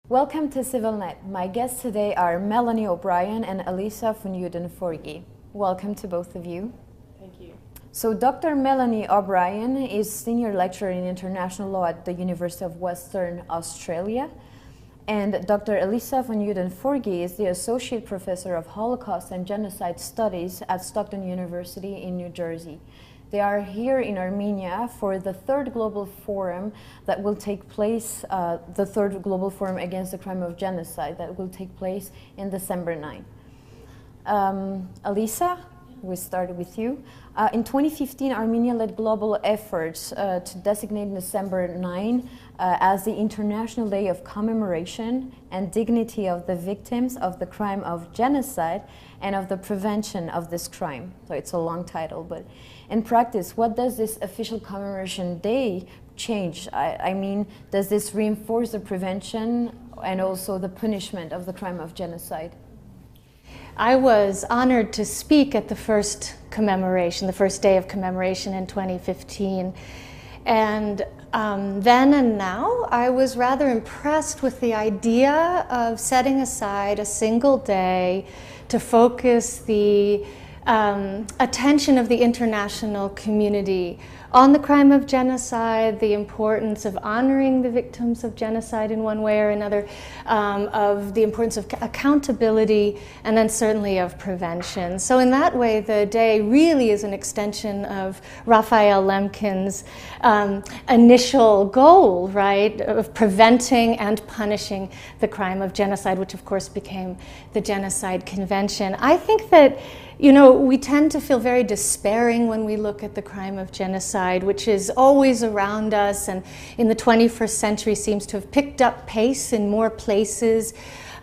Welcome to CivilNet. My guests today are Melanie O'Brien and Elisa von Joeden-Forgey. Welcome to both of you. Thank you. So Dr. Melanie O'Brien is Senior Lecturer in International Law at the University of Western Australia. And Dr. Elisa von Joeden-Forgey is the Associate Professor of Holocaust and Genocide Studies at Stockton University in New Jersey. They are here in Armenia for the third global forum that will take place, the third global forum against the crime of genocide that will take place in December 9. Elisa, we started with you. In 2015, Armenia led global efforts to designate December 9 as the International Day of Commemoration and Dignity of the Victims of the Crime of Genocide and of the Prevention of this Crime. So it's a long title, but in practice, what does this official commemoration day change? I mean, does this reinforce the prevention and also the punishment of the crime of genocide? I was honored to speak at the first commemoration, the first day of commemoration in 2015. And then and now, I was rather impressed with the idea of setting aside a single day to focus the attention of the international community on the crime of genocide, the importance of honoring the victims of genocide in one way or another, of the importance of accountability, and then certainly of prevention. So in that way, the day really is an extension of Raphael Lemkin's initial goal, right, of preventing and punishing the crime of genocide, which of course became the Genocide Convention. I think that we tend to feel very despairing when we look at the crime of genocide, which is always around us and in the 21st century seems to have picked up pace in more places.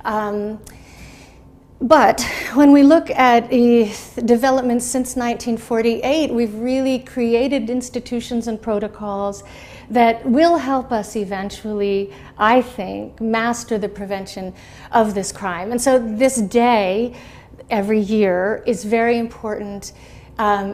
But when we look at developments since 1948, we've really created institutions and protocols that will help us eventually, I think, master the prevention of this crime. And so this day, every year, is very important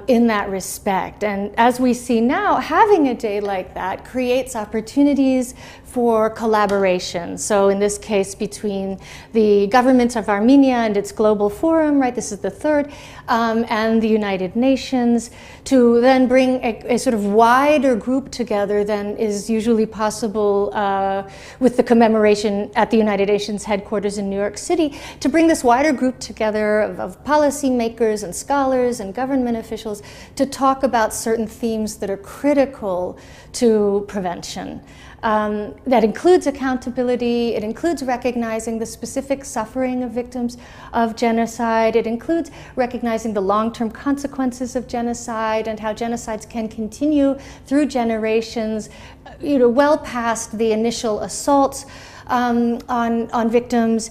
in that respect. And as we see now, having a day like that creates opportunities for collaboration. So in this case, between the government of Armenia and its global forum, right, this is the third, and the United Nations, to then bring a sort of wider group together than is usually possible with the commemoration at the United Nations headquarters in New York City, to bring this wider group together of policymakers and scholars and government officials to talk about certain themes that are critical to prevention. That includes accountability, it includes recognizing the specific suffering of victims of genocide, it includes recognizing the long-term consequences of genocide and how genocides can continue through generations, well past the initial assaults on victims.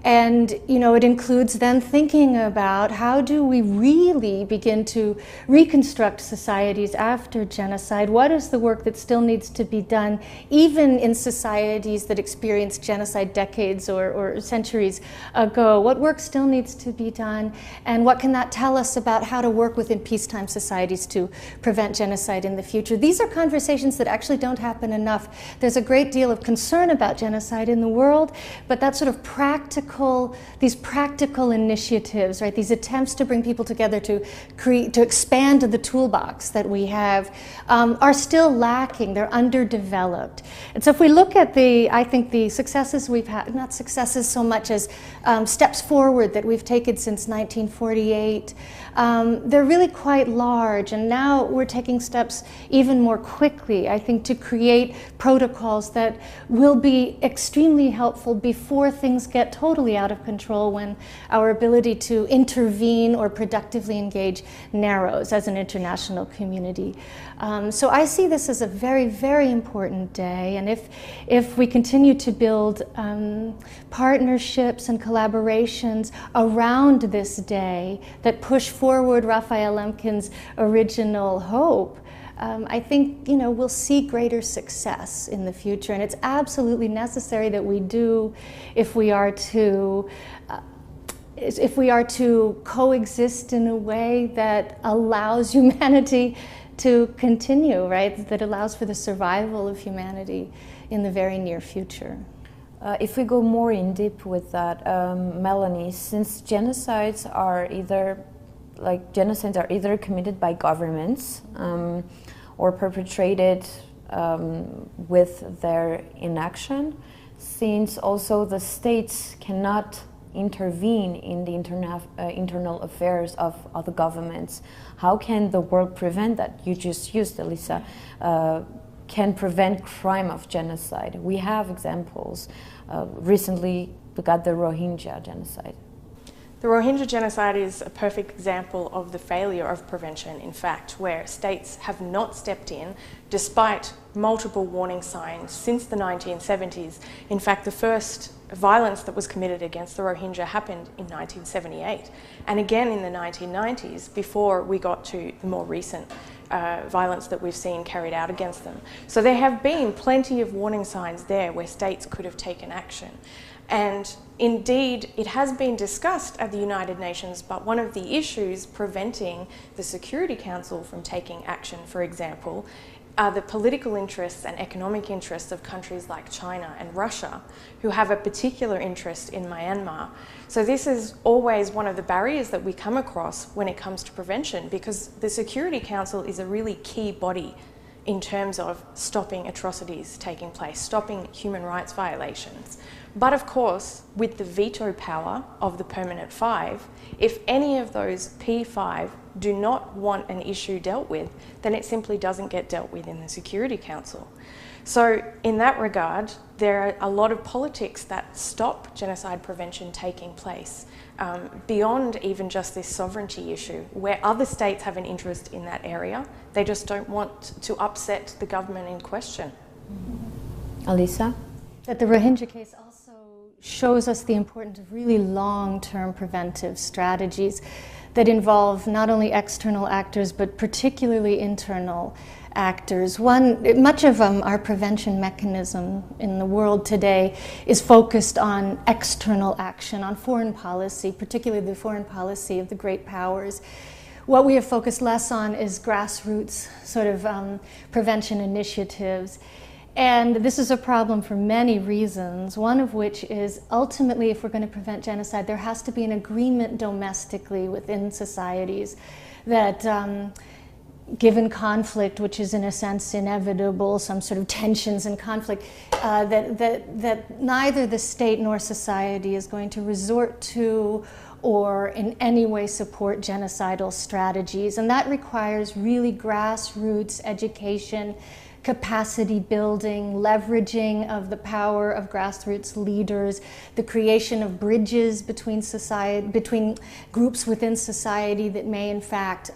And it includes then thinking about how do we really begin to reconstruct societies after genocide? What is the work that still needs to be done, even in societies that experienced genocide decades or centuries ago? What work still needs to be done? And what can that tell us about how to work within peacetime societies to prevent genocide in the future? These are conversations that actually don't happen enough. There's a great deal of concern about genocide in the world, but that sort of these practical initiatives, right? These attempts to bring people together to expand the toolbox that we have are still lacking. They're underdeveloped. And so if we look at I think the successes we've had, not successes so much as steps forward that we've taken since 1948, they're really quite large. And now we're taking steps even more quickly, I think, to create protocols that will be extremely helpful before things get totally out of control, when our ability to intervene or productively engage narrows as an international community. So I see this as a very, very important day. And if we continue to build partnerships and collaborations around this day that push forward Raphael Lemkin's original hope, I think we'll see greater success in the future, and it's absolutely necessary that we do if we are to coexist in a way that allows humanity to continue, right? That allows for the survival of humanity in the very near future. If we go more in deep with that, Melanie, since genocides are either committed by governments or perpetrated with their inaction, since also the states cannot intervene in the internal affairs of other governments, how can the world prevent that? You just used, Elisa, can prevent crime of genocide. We have examples. Recently, we got the Rohingya genocide. The Rohingya genocide is a perfect example of the failure of prevention, in fact, where states have not stepped in despite multiple warning signs since the 1970s. In fact, the first violence that was committed against the Rohingya happened in 1978, and again in the 1990s before we got to the more recent violence that we've seen carried out against them. So there have been plenty of warning signs there where states could have taken action. And indeed, it has been discussed at the United Nations, but one of the issues preventing the Security Council from taking action, for example, are the political interests and economic interests of countries like China and Russia, who have a particular interest in Myanmar. So this is always one of the barriers that we come across when it comes to prevention, because the Security Council is a really key body in terms of stopping atrocities taking place, stopping human rights violations. But of course, with the veto power of the Permanent Five, if any of those P5 do not want an issue dealt with, then it simply doesn't get dealt with in the Security Council. So in that regard, there are a lot of politics that stop genocide prevention taking place, beyond even just this sovereignty issue, where other states have an interest in that area. They just don't want to upset the government in question. Elisa? That the Rohingya case also shows us the importance of really long-term preventive strategies that involve not only external actors, but particularly internal actors. Much of our prevention mechanism in the world today is focused on external action, on foreign policy, particularly the foreign policy of the great powers. What we have focused less on is grassroots sort of prevention initiatives. And this is a problem for many reasons, one of which is ultimately, if we're going to prevent genocide, there has to be an agreement domestically within societies that given conflict, which is in a sense inevitable, some sort of tensions and conflict, that neither the state nor society is going to resort to or in any way support genocidal strategies. And that requires really grassroots education, capacity building, leveraging of the power of grassroots leaders, the creation of bridges between society, between groups within society that may in fact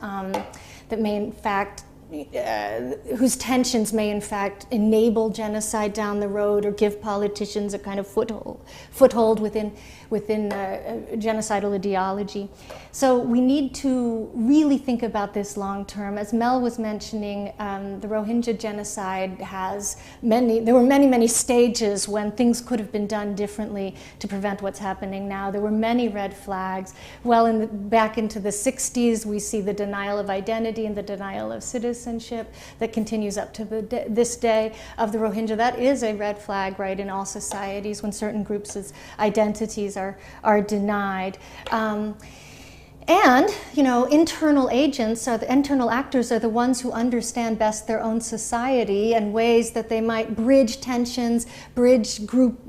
whose tensions may in fact enable genocide down the road or give politicians a kind of foothold within genocidal ideology. So we need to really think about this long term. As Mel was mentioning, the Rohingya genocide there were many stages when things could have been done differently to prevent what's happening now. There were many red flags. Well, back into the 60s, we see the denial of identity and the denial of citizenship that continues up to this day of the Rohingya. That is a red flag, right, in all societies when certain groups' identities are denied. And, internal internal actors are the ones who understand best their own society and ways that they might bridge tensions, bridge group,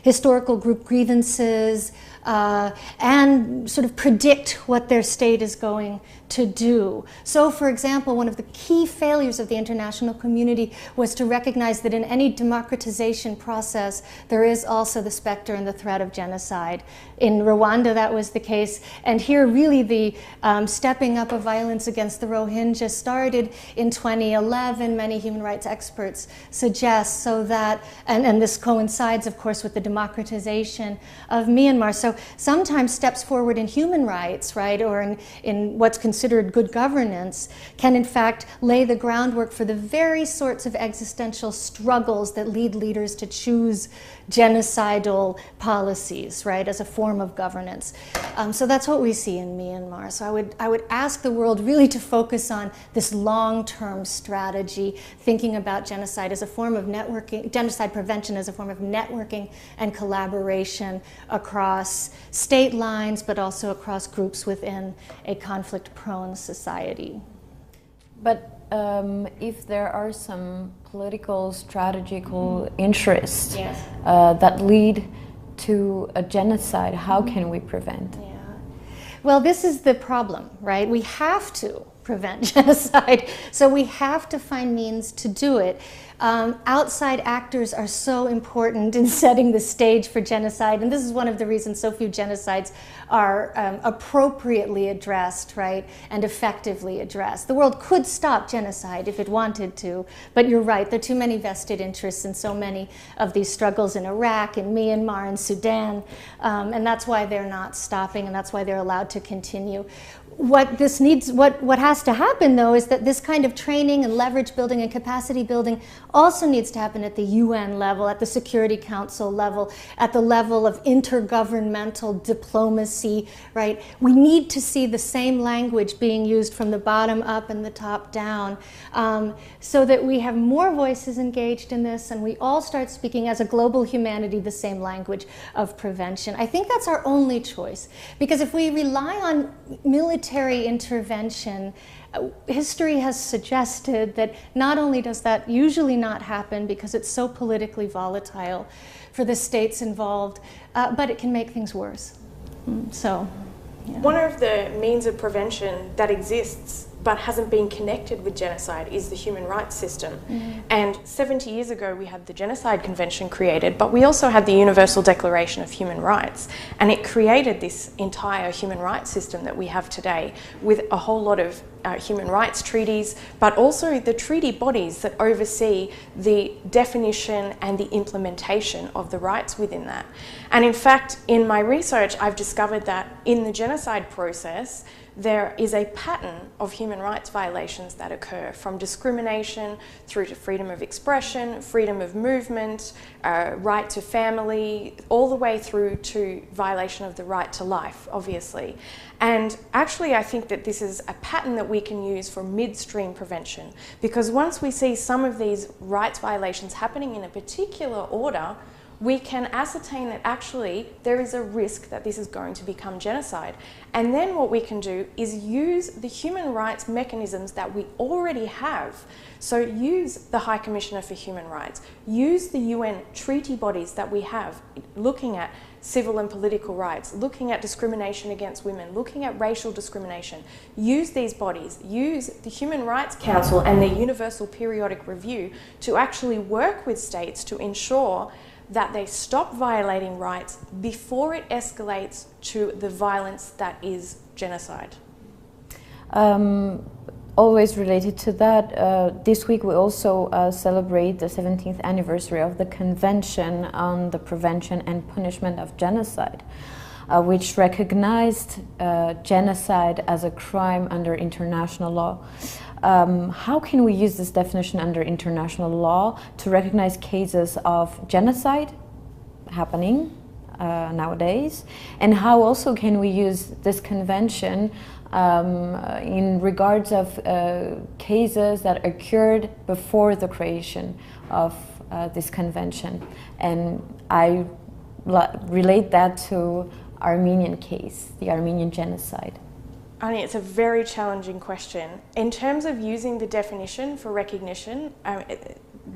historical group grievances, and sort of predict what their state is going to do. So, for example, one of the key failures of the international community was to recognize that in any democratization process, there is also the specter and the threat of genocide. In Rwanda, that was the case. And here, really, the stepping up of violence against the Rohingya started in 2011, many human rights experts suggest, so that, and this coincides, of course, with the democratization of Myanmar. So sometimes steps forward in human rights, right, or in what's considered good governance, can in fact lay the groundwork for the very sorts of existential struggles that lead leaders to choose genocidal policies, right, as a form of governance. So that's what what we see in Myanmar. So I would ask the world really to focus on this long-term strategy, thinking about genocide as a form of networking, genocide prevention as a form of networking and collaboration across state lines, but also across groups within a conflict-prone society. But if there are some political, strategical interests that lead to a genocide, how can we prevent? Yeah. Well, this is the problem, right? We have to prevent genocide, so we have to find means to do it. Outside actors are so important in setting the stage for genocide, and this is one of the reasons so few genocides are appropriately addressed, right, and effectively addressed. The world could stop genocide if it wanted to, but you're right, there are too many vested interests in so many of these struggles in Iraq, in Myanmar, and Sudan, and that's why they're not stopping, and that's why they're allowed to continue. What has to happen, though, is that this kind of training and leverage building and capacity building also needs to happen at the UN level, at the Security Council level, at the level of intergovernmental diplomacy, right? We need to see the same language being used from the bottom up and the top down, so that we have more voices engaged in this and we all start speaking as a global humanity the same language of prevention. I think that's our only choice, because if we rely on military intervention, history has suggested that not only does that usually not happen because it's so politically volatile for the states involved, but it can make things worse. So, yeah. One of the means of prevention that exists but hasn't been connected with genocide is the human rights system. And 70 years ago we had the Genocide Convention created, but we also had the Universal Declaration of Human Rights, and it created this entire human rights system that we have today with a whole lot of human rights treaties, but also the treaty bodies that oversee the definition and the implementation of the rights within that. And in fact, in my research, I've discovered that in the genocide process, there is a pattern of human rights violations that occur, from discrimination through to freedom of expression, freedom of movement, right to family, all the way through to violation of the right to life, obviously. And actually, I think that this is a pattern that we can use for midstream prevention, because once we see some of these rights violations happening in a particular order, we can ascertain that actually there is a risk that this is going to become genocide. And then what we can do is use the human rights mechanisms that we already have. So use the High Commissioner for Human Rights, use the UN treaty bodies that we have, looking at civil and political rights, looking at discrimination against women, looking at racial discrimination. Use these bodies, use the Human Rights Council and the Universal Periodic Review to actually work with states to ensure that they stop violating rights before it escalates to the violence that is genocide. Always related to that, this week we also celebrate the 17th anniversary of the Convention on the Prevention and Punishment of Genocide, which recognized genocide as a crime under international law. How can we use this definition under international law to recognize cases of genocide happening nowadays? And how also can we use this convention in regards of cases that occurred before the creation of this convention? And I relate that to Armenian case, the Armenian Genocide. Ani, it's a very challenging question. In terms of using the definition for recognition,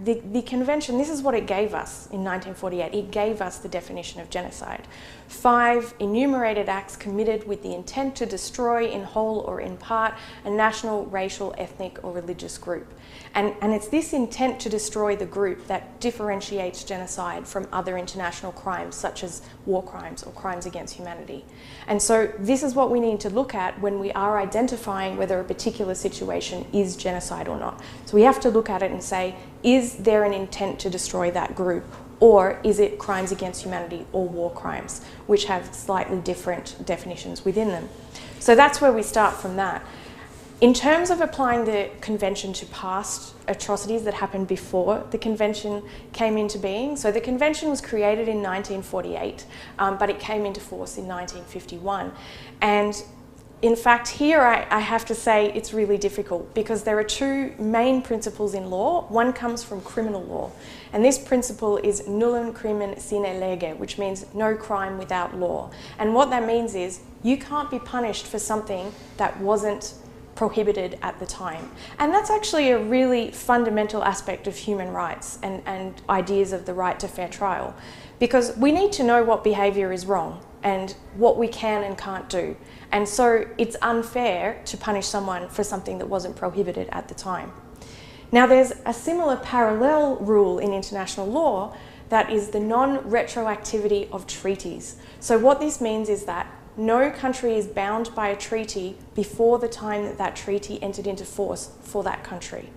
the convention, this is what it gave us in 1948. It gave us the definition of genocide. 5 enumerated acts committed with the intent to destroy in whole or in part a national, racial, ethnic or religious group. And it's this intent to destroy the group that differentiates genocide from other international crimes such as war crimes or crimes against humanity. And so this is what we need to look at when we are identifying whether a particular situation is genocide or not. So we have to look at it and say, is there an intent to destroy that group? Or is it crimes against humanity or war crimes, which have slightly different definitions within them? So that's where we start from that. In terms of applying the convention to past atrocities that happened before the convention came into being, so the convention was created in 1948, but it came into force in 1951. And in fact, here I have to say it's really difficult because there are two main principles in law. One comes from criminal law, and this principle is nullum crimen sine lege, which means no crime without law. And what that means is you can't be punished for something that wasn't prohibited at the time. And that's actually a really fundamental aspect of human rights and ideas of the right to fair trial, because we need to know what behaviour is wrong and what we can and can't do. And so it's unfair to punish someone for something that wasn't prohibited at the time. Now there's a similar parallel rule in international law that is the non-retroactivity of treaties. So what this means is that no country is bound by a treaty before the time that that treaty entered into force for that country.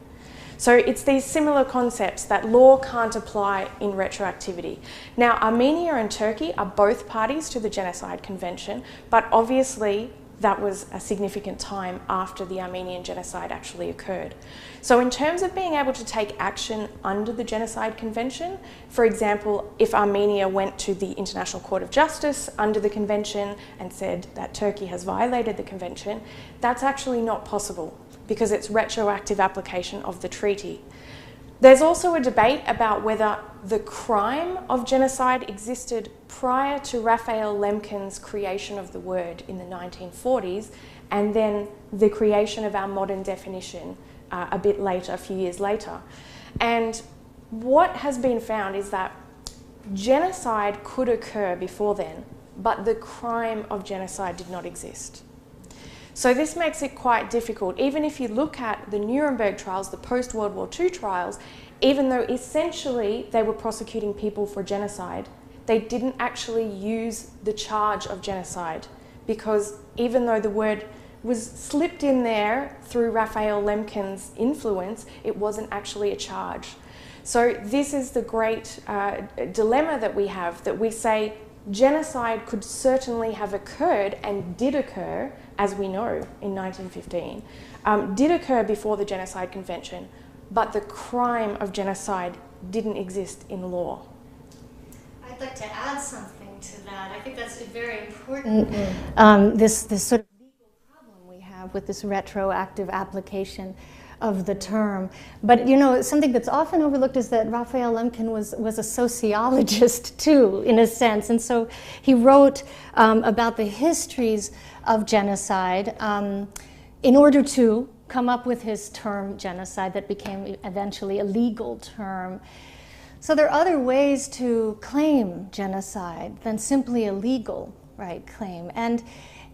So it's these similar concepts that law can't apply in retroactivity. Now, Armenia and Turkey are both parties to the Genocide Convention, but obviously that was a significant time after the Armenian Genocide actually occurred. So in terms of being able to take action under the Genocide Convention, for example, if Armenia went to the International Court of Justice under the Convention and said that Turkey has violated the Convention, that's actually not possible, because it's retroactive application of the treaty. There's also a debate about whether the crime of genocide existed prior to Raphael Lemkin's creation of the word in the 1940s, and then the creation of our modern definition a bit later, a few years later. And what has been found is that genocide could occur before then, but the crime of genocide did not exist. So this makes it quite difficult. Even if you look at the Nuremberg trials, the post-World War II trials, even though essentially they were prosecuting people for genocide, they didn't actually use the charge of genocide, because even though the word was slipped in there through Raphael Lemkin's influence, it wasn't actually a charge. So this is the great dilemma that we have, that we say genocide could certainly have occurred and did occur, as we know, in 1915, did occur before the Genocide Convention, but the crime of genocide didn't exist in law. I'd like to add something to that. I think that's very important. This sort of legal problem we have with this retroactive application of the term. But you know, something that's often overlooked is that Raphael Lemkin was a sociologist too, in a sense. And so he wrote about the histories of genocide in order to come up with his term genocide that became eventually a legal term. So there are other ways to claim genocide than simply a legal claim. And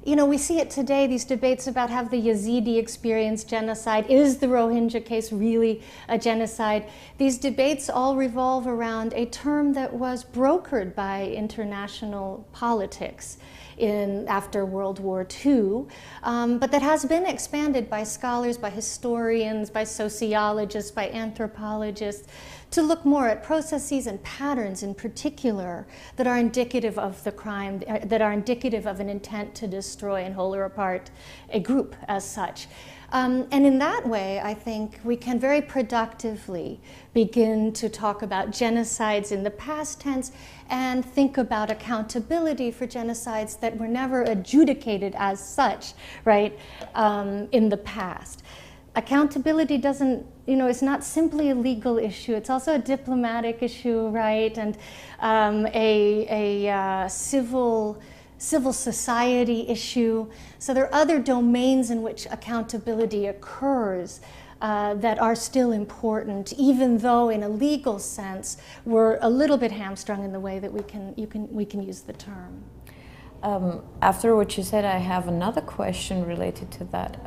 you know, we see it today, these debates about have the Yazidi experienced genocide, is the Rohingya case really a genocide? These debates all revolve around a term that was brokered by international politics after World War II, but that has been expanded by scholars, by historians, by sociologists, by anthropologists, to look more at processes and patterns in particular that are indicative of the crime, that are indicative of an intent to destroy and whole or apart a group as such. And in that way, I think we can very productively begin to talk about genocides in the past tense and think about accountability for genocides that were never adjudicated as such, right, in the past. Accountability doesn't, you know, it's not simply a legal issue, it's also a diplomatic issue, right, and a civil society issue. So there are other domains in which accountability occurs that are still important, even though in a legal sense we're a little bit hamstrung in the way that we can use the term. After what you said, I have another question related to that.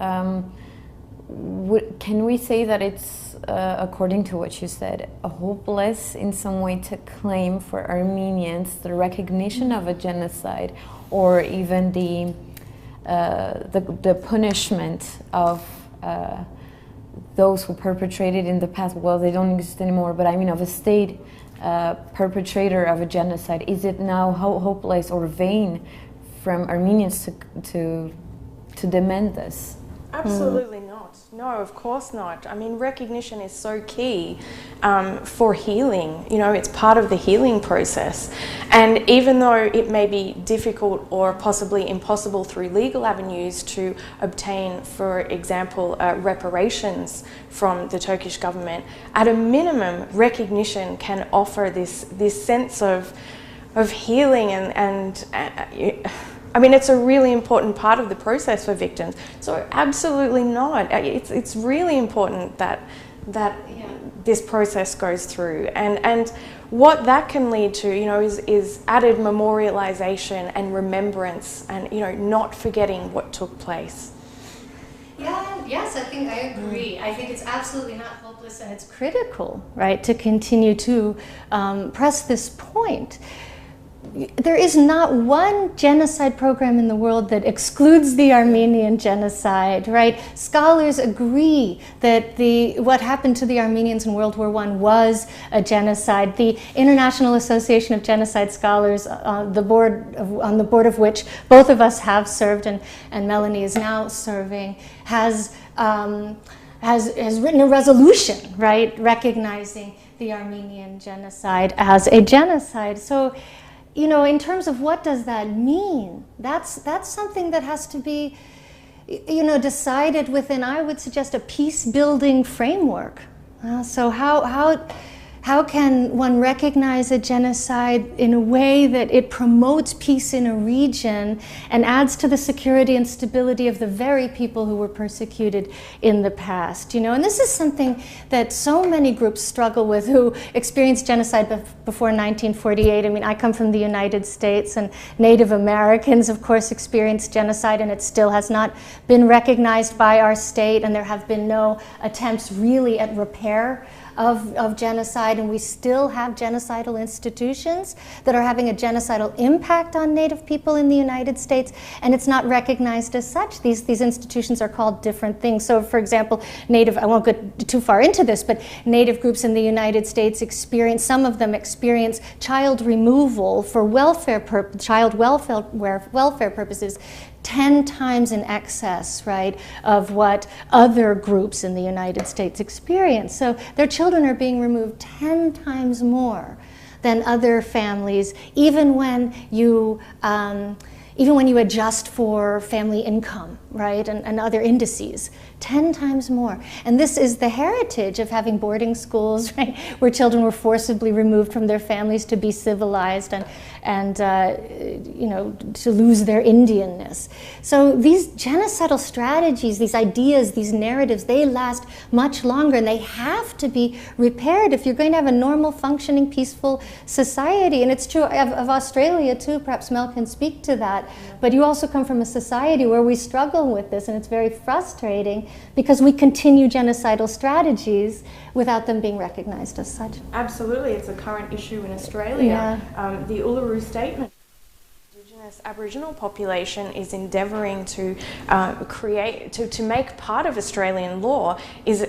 Can we say that it's, according to what you said, hopeless in some way to claim for Armenians the recognition of a genocide, or even the punishment of those who perpetrated in the past? Well, they don't exist anymore, but I mean of a state perpetrator of a genocide. Is it now hopeless or vain from Armenians to demand this? Absolutely not. not. No, of course not. I mean, recognition is so key for healing. You know, it's part of the healing process. And even though it may be difficult or possibly impossible through legal avenues to obtain, for example, reparations from the Turkish government, at a minimum, recognition can offer this sense of healing and I mean, it's a really important part of the process for victims. So absolutely not. It's really important that this process goes through. And what that can lead to, you know, is added memorialization and remembrance and, you know, not forgetting what took place. Yeah, yes, I think I agree. I think it's absolutely not hopeless, and it's critical, right, to continue to press this point. There is not one genocide program in the world that excludes the Armenian genocide, right? Scholars agree that what happened to the Armenians in World War I was a genocide. The International Association of Genocide Scholars, on the board of which both of us have served, and Melanie is now serving, has written a resolution, right, recognizing the Armenian genocide as a genocide. So, you know, in terms of what does that mean, that's something that has to be, you know, decided within, I would suggest, a peace-building framework. So how can one recognize a genocide in a way that it promotes peace in a region and adds to the security and stability of the very people who were persecuted in the past? You know, and this is something that so many groups struggle with who experienced genocide before 1948. I mean, I come from the United States, and Native Americans, of course, experienced genocide, and it still has not been recognized by our state, and there have been no attempts really at repair of genocide, and we still have genocidal institutions that are having a genocidal impact on Native people in the United States, and it's not recognized as such. These institutions are called different things. So, for example, I won't go too far into this, but Native groups in the United States some of them experience child removal for child welfare purposes 10 times in excess, right, of what other groups in the United States experience. So their children are being removed 10 times more than other families, even when you adjust for family income, right, and other indices. 10 times more. And this is the heritage of having boarding schools, right, where children were forcibly removed from their families to be civilized and you know, to lose their Indianness. So these genocidal strategies, these ideas, these narratives, they last much longer, and they have to be repaired if you're going to have a normal, functioning, peaceful society. And it's true of Australia too. Perhaps Mel can speak to that. But you also come from a society where we struggle with this, and it's very frustrating because we continue genocidal strategies without them being recognized as such. Absolutely, it's a current issue in Australia. Yeah. The Uluru Statement, Indigenous Aboriginal population is endeavouring to to make part of Australian law is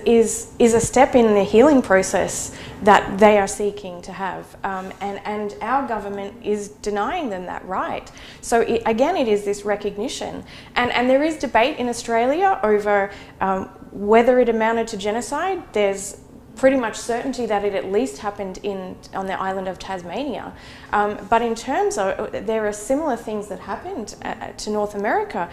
a step in the healing process that they are seeking to have, and our government is denying them that right. So again, it is this recognition, and there is debate in Australia over whether it amounted to genocide. There's pretty much certainty that it at least happened on the island of Tasmania. But in terms of, there are similar things that happened to North America.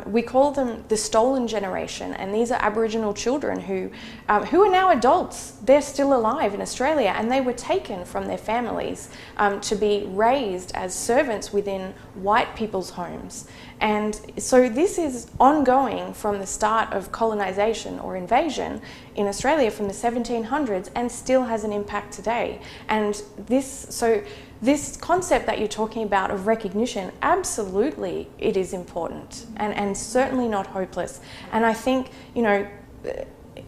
We call them the stolen generation, and these are Aboriginal children who are now adults. They're still alive in Australia, and they were taken from their families to be raised as servants within white people's homes. And so this is ongoing from the start of colonisation or invasion in Australia from the 1700s, and still has an impact today. And this concept that you're talking about of recognition, absolutely it is important, and certainly not hopeless. And I think, you know,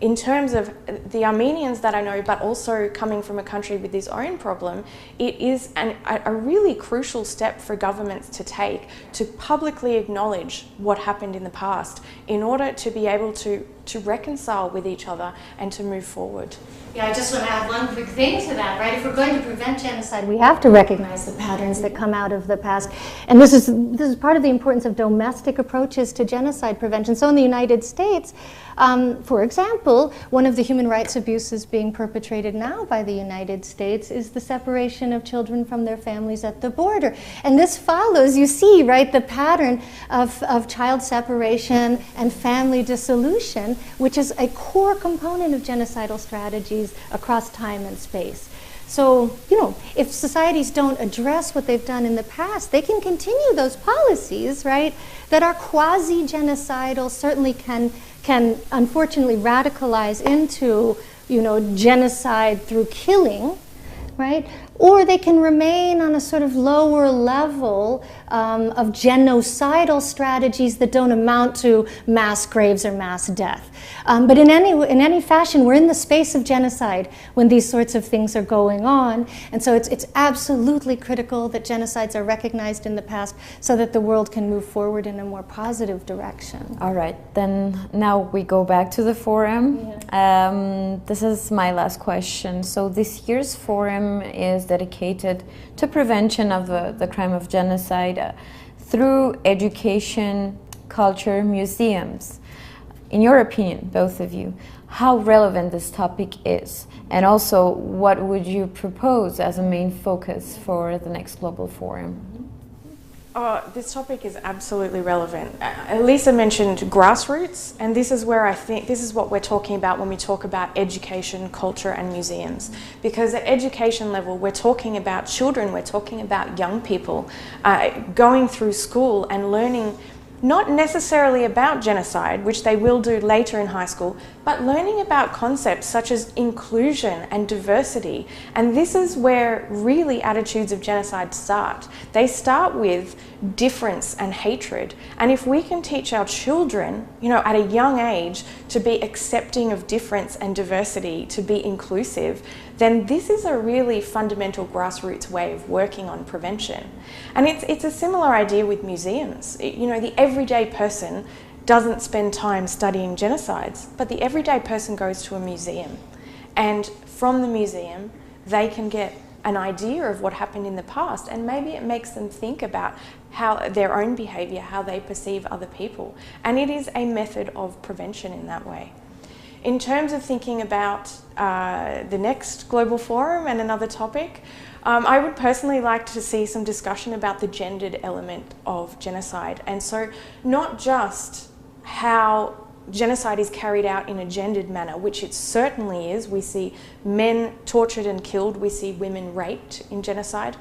in terms of the Armenians that I know, but also coming from a country with its own problem, it is a really crucial step for governments to take to publicly acknowledge what happened in the past in order to be able to reconcile with each other and to move forward. Yeah, I just want to add one quick thing to that, right? If we're going to prevent genocide, we have to recognize the patterns that come out of the past. And this is part of the importance of domestic approaches to genocide prevention. So in the United States, for example, one of the human rights abuses being perpetrated now by the United States is the separation of children from their families at the border. And this follows, you see, right, the pattern of child separation and family dissolution, which is a core component of genocidal strategies across time and space. So, you know, if societies don't address what they've done in the past, they can continue those policies, right, that are quasi-genocidal, certainly can unfortunately radicalize into, you know, genocide through killing, right? Or they can remain on a sort of lower level of genocidal strategies that don't amount to mass graves or mass death. But in any fashion, we're in the space of genocide when these sorts of things are going on. And so it's absolutely critical that genocides are recognized in the past so that the world can move forward in a more positive direction. All right, then now we go back to the forum. Yeah. This is my last question. So this year's forum is dedicated to prevention of the crime of genocide through education, culture, museums. In your opinion, both of you, how relevant this topic is, and also what would you propose as a main focus for the next global forum? This topic is absolutely relevant. Elisa mentioned grassroots, and this is where I think this is what we're talking about when we talk about education, culture, and museums. Because at education level, we're talking about children, we're talking about young people going through school and learning not necessarily about genocide, which they will do later in high school, but learning about concepts such as inclusion and diversity. And this is where really attitudes of genocide start. They start with difference and hatred. And if we can teach our children, you know, at a young age to be accepting of difference and diversity, to be inclusive, then this is a really fundamental grassroots way of working on prevention. And it's a similar idea with museums. You know, the everyday person doesn't spend time studying genocides, but the everyday person goes to a museum. And from the museum, they can get an idea of what happened in the past, and maybe it makes them think about how their own behaviour, how they perceive other people. And it is a method of prevention in that way. In terms of thinking about the next global forum and another topic, I would personally like to see some discussion about the gendered element of genocide. And so not just how genocide is carried out in a gendered manner, which it certainly is. We see men tortured and killed, we see women raped in genocide,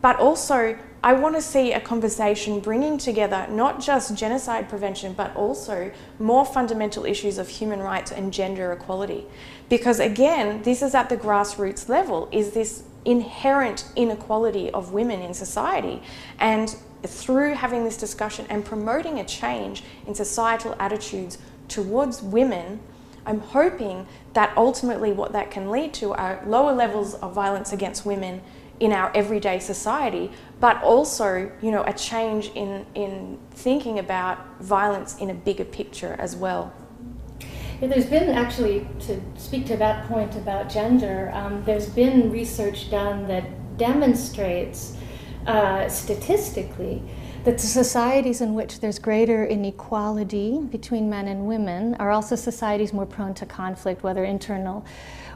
but also I want to see a conversation bringing together not just genocide prevention, but also more fundamental issues of human rights and gender equality. Because again, this is at the grassroots level, is this inherent inequality of women in society. And through having this discussion and promoting a change in societal attitudes towards women, I'm hoping that ultimately what that can lead to are lower levels of violence against women in our everyday society, but also, you know, a change in thinking about violence in a bigger picture as well. Yeah, there's been actually, to speak to that point about gender, there's been research done that demonstrates statistically that the societies in which there's greater inequality between men and women are also societies more prone to conflict, whether internal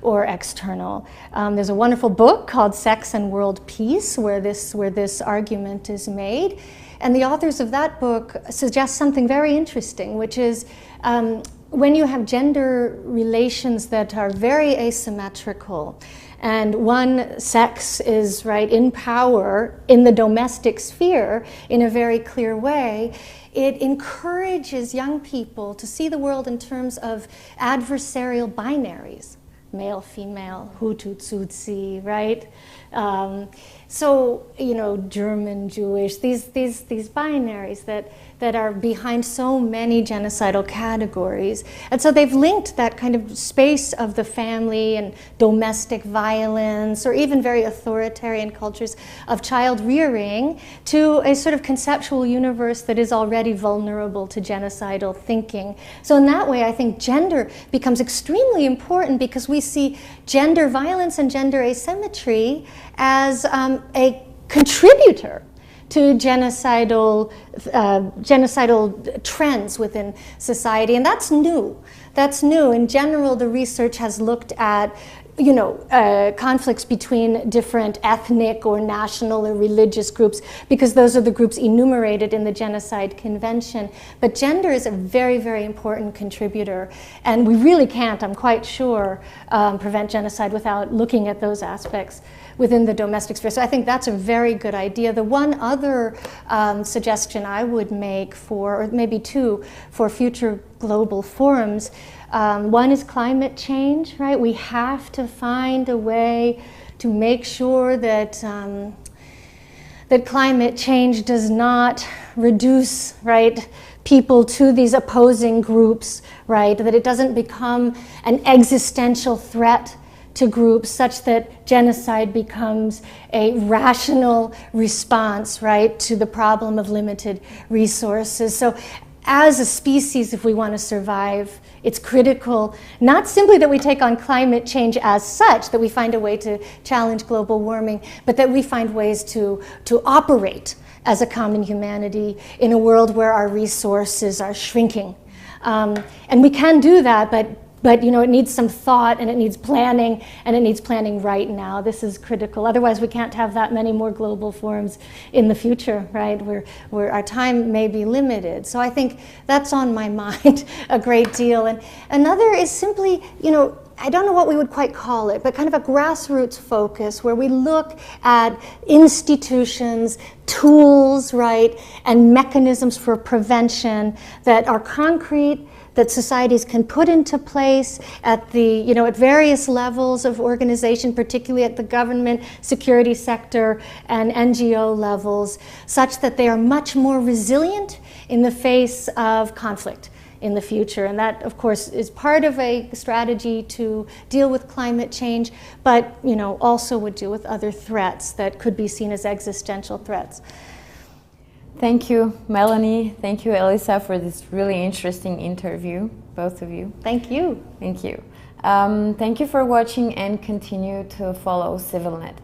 or external. There's a wonderful book called Sex and World Peace where this argument is made. And the authors of that book suggest something very interesting, which is when you have gender relations that are very asymmetrical, and one sex is right in power in the domestic sphere in a very clear way, it encourages young people to see the world in terms of adversarial binaries. Male, female, Hutu, Tutsi, right? So, you know, German, Jewish, these binaries that are behind so many genocidal categories. And so they've linked that kind of space of the family and domestic violence, or even very authoritarian cultures of child rearing, to a sort of conceptual universe that is already vulnerable to genocidal thinking. So in that way, I think gender becomes extremely important, because we see gender violence and gender asymmetry as a contributor to genocidal trends within society, and that's new. That's new. In general, the research has looked at, you know, conflicts between different ethnic or national or religious groups, because those are the groups enumerated in the Genocide Convention. But gender is a very, very important contributor, and we really can't, I'm quite sure, prevent genocide without looking at those aspects within the domestic sphere. So I think that's a very good idea. The one other suggestion I would make for, or maybe two, for future global forums, one is climate change, right? We have to find a way to make sure that that climate change does not reduce, right, people to these opposing groups, right? That it doesn't become an existential threat to groups, such that genocide becomes a rational response, right, to the problem of limited resources. So as a species, if we want to survive, it's critical not simply that we take on climate change as such, that we find a way to challenge global warming, but that we find ways to operate as a common humanity in a world where our resources are shrinking. And we can do that, but you know, it needs some thought, and it needs planning, and it needs planning right now. This is critical. Otherwise, we can't have that many more global forums in the future, right? Where our time may be limited. So I think that's on my mind a great deal. And another is simply, you know, I don't know what we would quite call it, but kind of a grassroots focus where we look at institutions, tools, right, and mechanisms for prevention that are concrete, that societies can put into place at the, you know, at various levels of organization, particularly at the government, security sector, and NGO levels, such that they are much more resilient in the face of conflict in the future. And that, of course, is part of a strategy to deal with climate change, but, you know, also would deal with other threats that could be seen as existential threats. Thank you, Melanie. Thank you, Elisa, for this really interesting interview, both of you. Thank you. Thank you. Thank you for watching, and continue to follow CivilNet.